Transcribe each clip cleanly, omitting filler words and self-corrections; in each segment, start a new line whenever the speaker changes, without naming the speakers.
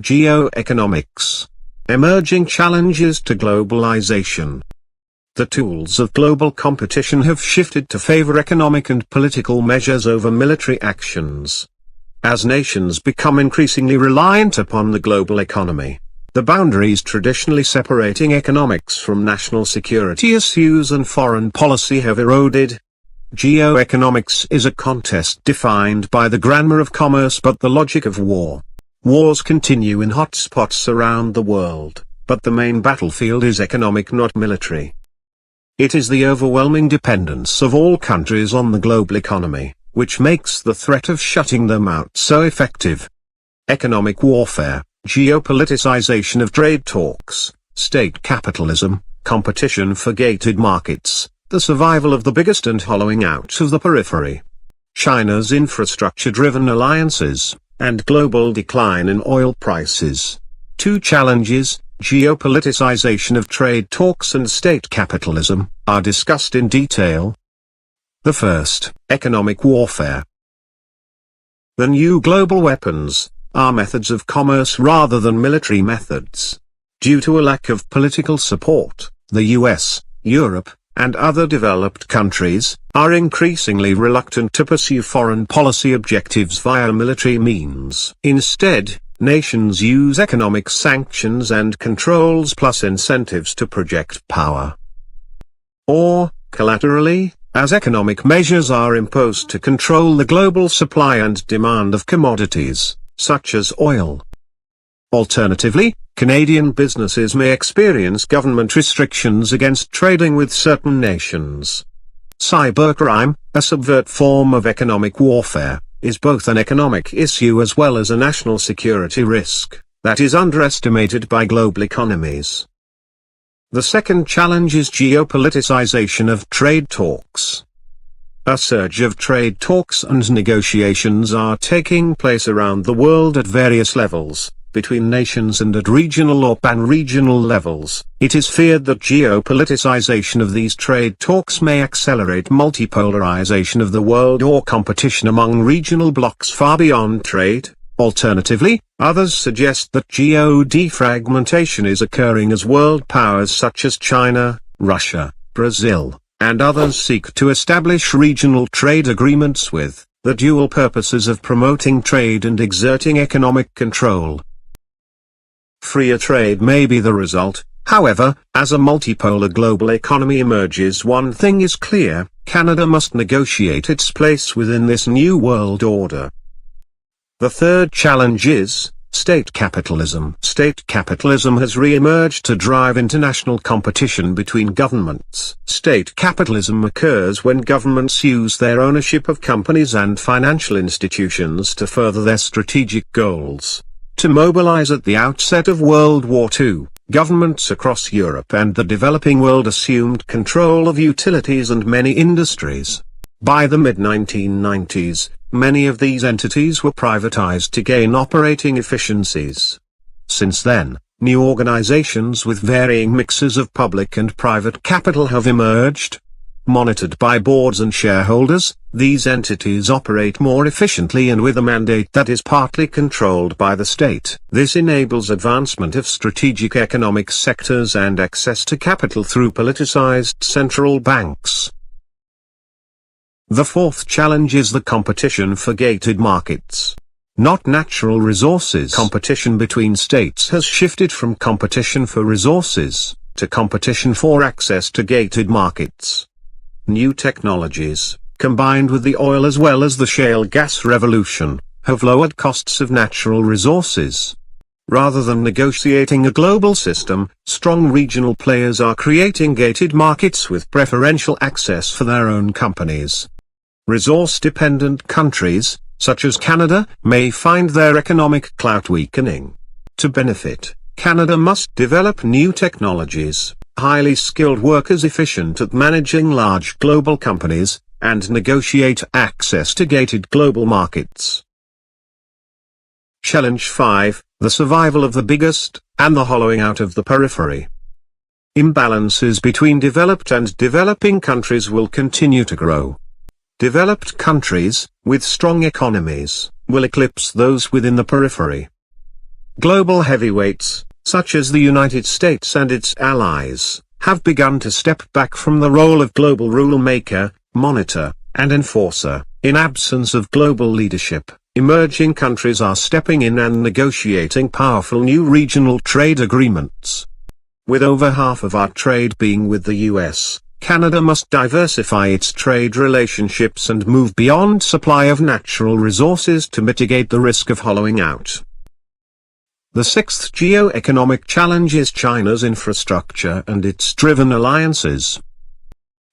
Geo-Economics. Emerging challenges to globalization. The tools of global competition have shifted to favor economic and political measures over military actions. As nations become increasingly reliant upon the global economy, the boundaries traditionally separating economics from national security issues and foreign policy have eroded. Geo-economics is a contest defined by the grammar of commerce but the logic of war. Wars continue in hotspots around the world, but the main battlefield is economic, not military. It is the overwhelming dependence of all countries on the global economy, which makes the threat of shutting them out so effective. Economic warfare, geopoliticization of trade talks, state capitalism, competition for gated markets, the survival of the biggest and hollowing out of the periphery. China's infrastructure-driven alliances, and global decline in oil prices. Two challenges, geopoliticization of trade talks and state capitalism, are discussed in detail. The first, economic warfare. The new global weapons are methods of commerce rather than military methods. Due to a lack of political support, the US, Europe, and other developed countries are increasingly reluctant to pursue foreign policy objectives via military means. Instead, nations use economic sanctions and controls plus incentives to project power. Or, collaterally, as economic measures are imposed to control the global supply and demand of commodities, such as oil. Alternatively, Canadian businesses may experience government restrictions against trading with certain nations. Cybercrime, a subvert form of economic warfare, is both an economic issue as well as a national security risk that is underestimated by global economies. The second challenge is geopoliticization of trade talks. A surge of trade talks and negotiations are taking place around the world at various levels, between nations and at regional or pan-regional levels. It is feared that geopoliticization of these trade talks may accelerate multipolarization of the world or competition among regional blocs far beyond trade. Alternatively, others suggest that geo-defragmentation is occurring as world powers such as China, Russia, Brazil, and others seek to establish regional trade agreements with the dual purposes of promoting trade and exerting economic control. Freer trade may be the result, however. As a multipolar global economy emerges, one thing is clear: Canada must negotiate its place within this new world order. The third challenge is state capitalism. State capitalism has re-emerged to drive international competition between governments. State capitalism occurs when governments use their ownership of companies and financial institutions to further their strategic goals. To mobilize at the outset of World War II, governments across Europe and the developing world assumed control of utilities and many industries. By the mid-1990s, many of these entities were privatized to gain operating efficiencies. Since then, new organizations with varying mixes of public and private capital have emerged. Monitored by boards and shareholders, these entities operate more efficiently and with a mandate that is partly controlled by the state. This enables advancement of strategic economic sectors and access to capital through politicized central banks. The fourth challenge is the competition for gated markets. Not natural resources. Competition between states has shifted from competition for resources to competition for access to gated markets. New technologies, combined with the oil as well as the shale gas revolution, have lowered costs of natural resources. Rather than negotiating a global system, strong regional players are creating gated markets with preferential access for their own companies. Resource-dependent countries, such as Canada, may find their economic clout weakening. To benefit, Canada must develop new technologies, highly skilled workers efficient at managing large global companies, and negotiate access to gated global markets. Challenge 5, the survival of the biggest, and the hollowing out of the periphery. Imbalances between developed and developing countries will continue to grow. Developed countries, with strong economies, will eclipse those within the periphery. global heavyweights, such as the United States and its allies, have begun to step back from the role of global rule-maker, monitor, and enforcer. In absence of global leadership, emerging countries are stepping in and negotiating powerful new regional trade agreements. With over half of our trade being with the US, Canada must diversify its trade relationships and move beyond supply of natural resources to mitigate the risk of hollowing out. The sixth geo-economic challenge is China's infrastructure and its driven alliances.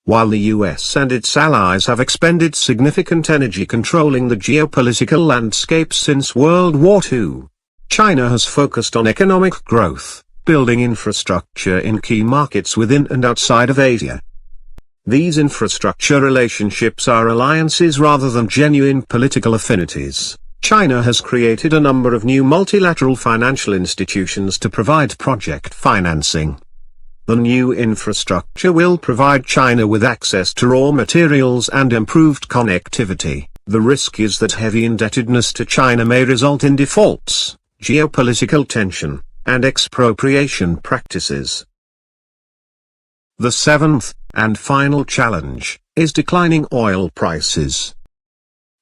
While the US and its allies have expended significant energy controlling the geopolitical landscape since World War II, China has focused on economic growth, building infrastructure in key markets within and outside of Asia. These infrastructure relationships are alliances rather than genuine political affinities. China has created a number of new multilateral financial institutions to provide project financing. The new infrastructure will provide China with access to raw materials and improved connectivity. The risk is that heavy indebtedness to China may result in defaults, geopolitical tension, and expropriation practices. The seventh, and final challenge, is declining oil prices.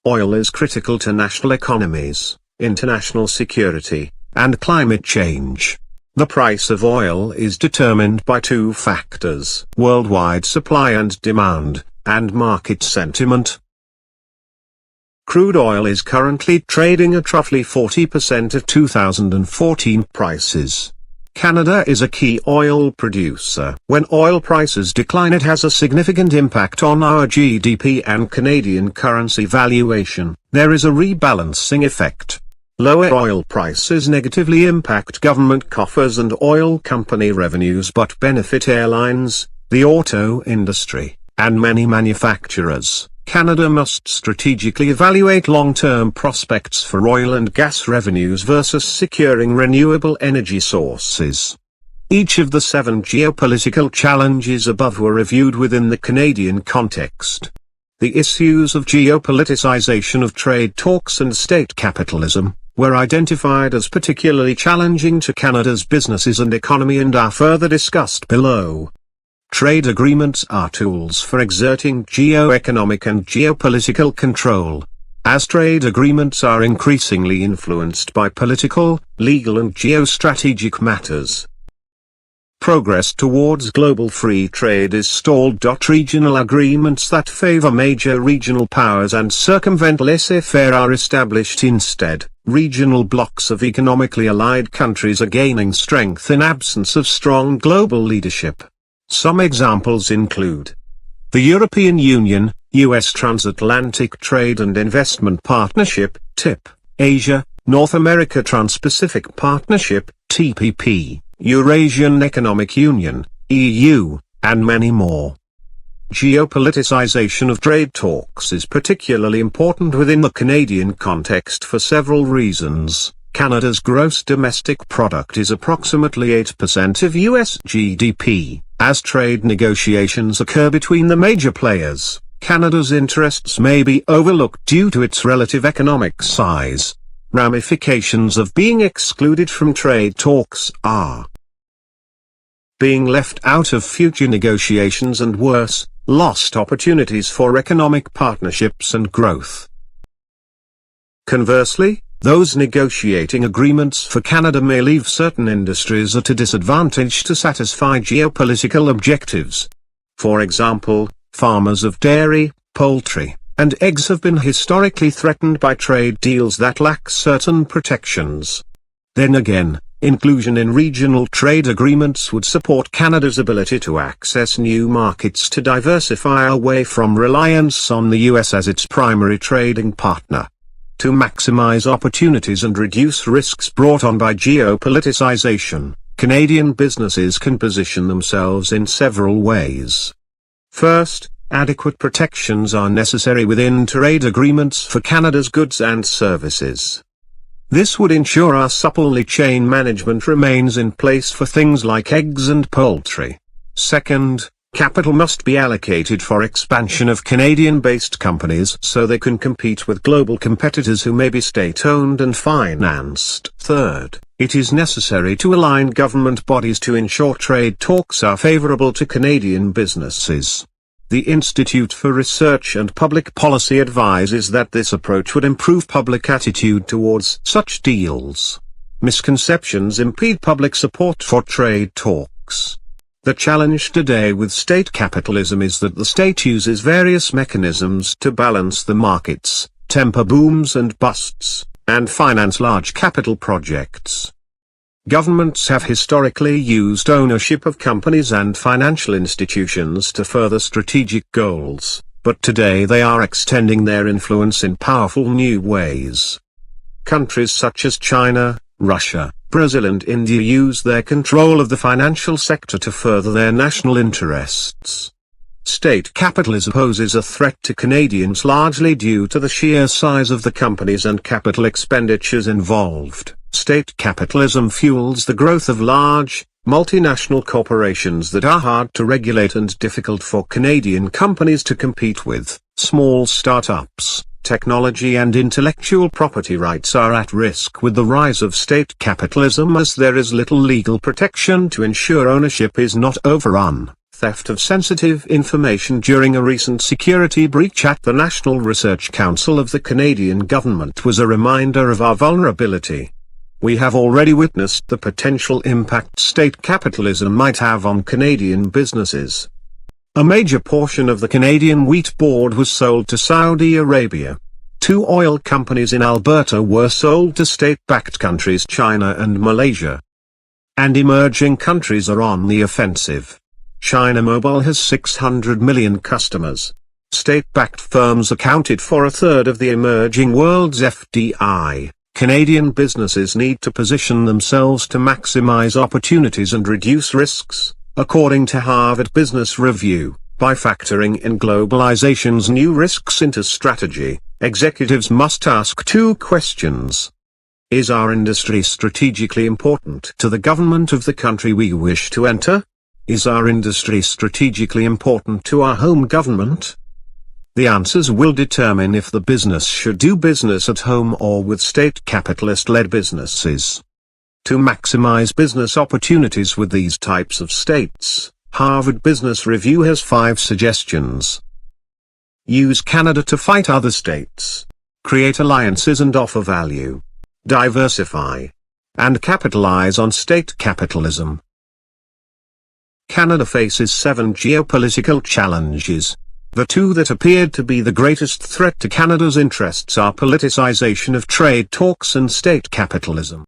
Oil is critical to national economies, international security, and climate change. The price of oil is determined by two factors: worldwide supply and demand, and market sentiment. Crude oil is currently trading at roughly 40% of 2014 prices. Canada is a key oil producer. When oil prices decline, it has a significant impact on our GDP and Canadian currency valuation. There is a rebalancing effect. Lower oil prices negatively impact government coffers and oil company revenues but benefit airlines, the auto industry, and many manufacturers. Canada must strategically evaluate long-term prospects for oil and gas revenues versus securing renewable energy sources. Each of the 7 geopolitical challenges above were reviewed within the Canadian context. The issues of geopoliticization of trade talks and state capitalism were identified as particularly challenging to Canada's businesses and economy and are further discussed below. Trade agreements are tools for exerting geo-economic and geopolitical control. As trade agreements are increasingly influenced by political, legal and geostrategic matters, progress towards global free trade is stalled. Regional agreements that favor major regional powers and circumvent laissez-faire are established instead. Regional blocs of economically allied countries are gaining strength in absence of strong global leadership. Some examples include the European Union, US Transatlantic Trade and Investment Partnership, TIP, Asia, North America Trans-Pacific Partnership, TPP, Eurasian Economic Union, EU, and many more. Geopoliticization of trade talks is particularly important within the Canadian context for several reasons. Canada's gross domestic product is approximately 8% of US GDP. As trade negotiations occur between the major players, Canada's interests may be overlooked due to its relative economic size. Ramifications of being excluded from trade talks are being left out of future negotiations and worse, lost opportunities for economic partnerships and growth. Conversely, those negotiating agreements for Canada may leave certain industries at a disadvantage to satisfy geopolitical objectives. For example, farmers of dairy, poultry, and eggs have been historically threatened by trade deals that lack certain protections. Then again, inclusion in regional trade agreements would support Canada's ability to access new markets to diversify away from reliance on the US as its primary trading partner. To maximize opportunities and reduce risks brought on by geopoliticization, Canadian businesses can position themselves in several ways. First, adequate protections are necessary within trade agreements for Canada's goods and services. This would ensure our supply chain management remains in place for things like eggs and poultry. Second, capital must be allocated for expansion of Canadian-based companies so they can compete with global competitors who may be state-owned and financed. Third, It is necessary to align government bodies to ensure trade talks are favorable to Canadian businesses. The Institute for Research and Public Policy advises that this approach would improve public attitude towards such deals. Misconceptions impede public support for trade talks. The challenge today with state capitalism is that the state uses various mechanisms to balance the markets, temper booms and busts, and finance large capital projects. Governments have historically used ownership of companies and financial institutions to further strategic goals, but today they are extending their influence in powerful new ways. Countries such as China, Russia, Brazil and India use their control of the financial sector to further their national interests. State capitalism poses a threat to Canadians largely due to the sheer size of the companies and capital expenditures involved. State capitalism fuels the growth of large, multinational corporations that are hard to regulate and difficult for Canadian companies to compete with. Small startups, technology and intellectual property rights are at risk with the rise of state capitalism as there is little legal protection to ensure ownership is not overrun. Theft of sensitive information during a recent security breach at the National Research Council of the Canadian government was a reminder of our vulnerability. We have already witnessed the potential impact state capitalism might have on Canadian businesses. A major portion of the Canadian wheat board was sold to Saudi Arabia. 2 oil companies in Alberta were sold to state-backed countries China and Malaysia. And emerging countries are on the offensive. China Mobile has 600 million customers. State-backed firms accounted for a third of the emerging world's FDI. Canadian businesses need to position themselves to maximize opportunities and reduce risks, according to Harvard Business Review. By factoring in globalization's new risks into strategy, executives must ask 2 questions. Is our industry strategically important to the government of the country we wish to enter? Is our industry strategically important to our home government? The answers will determine if the business should do business at home or with state capitalist-led businesses. To maximize business opportunities with these types of states, Harvard Business Review has 5 suggestions. Use Canada to fight other states. Create alliances and offer value. Diversify. And capitalize on state capitalism. Canada faces 7 geopolitical challenges. The 2 that appeared to be the greatest threat to Canada's interests are politicization of trade talks and state capitalism.